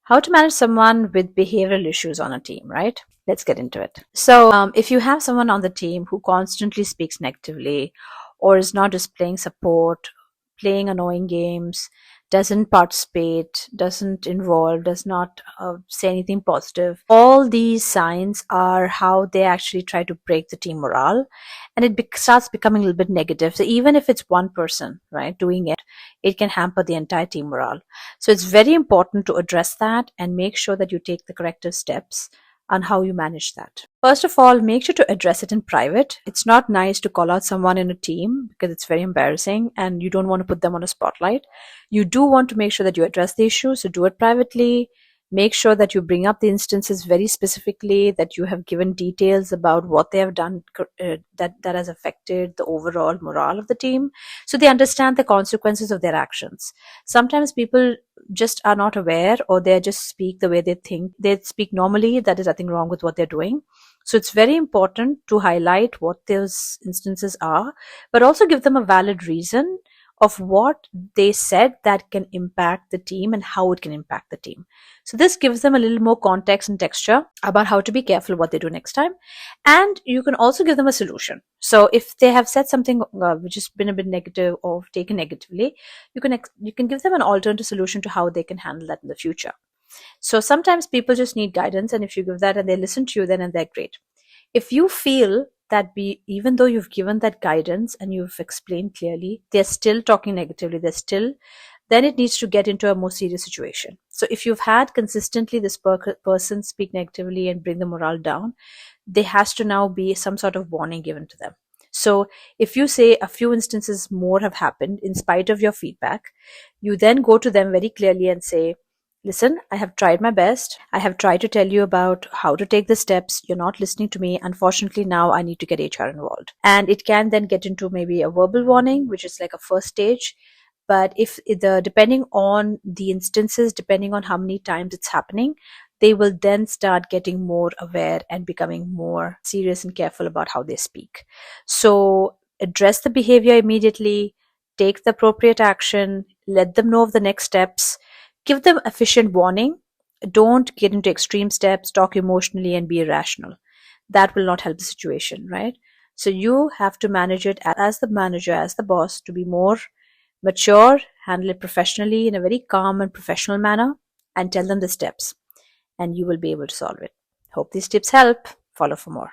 How to manage someone with behavioral issues on a team, right? Let's get into it. So, if you have someone on the team who constantly speaks negatively or is not displaying support, playing annoying games, doesn't participate, doesn't involve, does not say anything positive, all these signs are how they actually try to break the team morale, and it starts becoming a little bit negative. So, even if it's one person, right, doing it, it can hamper the entire team morale. So it's very important to address that and make sure that you take the corrective steps on how you manage that. First of all, make sure to address it in private. It's not nice to call out someone in a team because it's very embarrassing and you don't want to put them on a spotlight. You do want to make sure that you address the issue, so do it privately. Make sure that you bring up the instances very specifically, that you have given details about what they have done that has affected the overall morale of the team, so they understand the consequences of their actions. Sometimes people just are not aware, or they just speak the way they think. They speak normally, that is nothing wrong with what they're doing. So it's very important to highlight what those instances are, but also give them a valid reason of what they said that can impact the team and how it can impact the team. So this gives them a little more context and texture about how to be careful what they do next time. And you can also give them a solution. So if they have said something which has been a bit negative or taken negatively, you can give them an alternative solution to how they can handle that in the future. So sometimes people just need guidance, and if you give that and they listen to you, then and they're great. If you feel that even though you've given that guidance and you've explained clearly, they're still talking negatively, then it needs to get into a more serious situation. So if you've had consistently this person speak negatively and bring the morale down, there has to now be some sort of warning given to them. So if you say a few instances more have happened in spite of your feedback, you then go to them very clearly and say, listen, I have tried my best. I have tried to tell you about how to take the steps. You're not listening to me. Unfortunately, now I need to get HR involved. And it can then get into maybe a verbal warning, which is like a first stage. But depending on the instances, depending on how many times it's happening, they will then start getting more aware and becoming more serious and careful about how they speak. So address the behavior immediately, take the appropriate action, let them know of the next steps, give them efficient warning. Don't get into extreme steps, talk emotionally, and be irrational. That will not help the situation, right? So you have to manage it as the manager, as the boss, to be more mature, handle it professionally in a very calm and professional manner, and tell them the steps, and you will be able to solve it. Hope these tips help. Follow for more.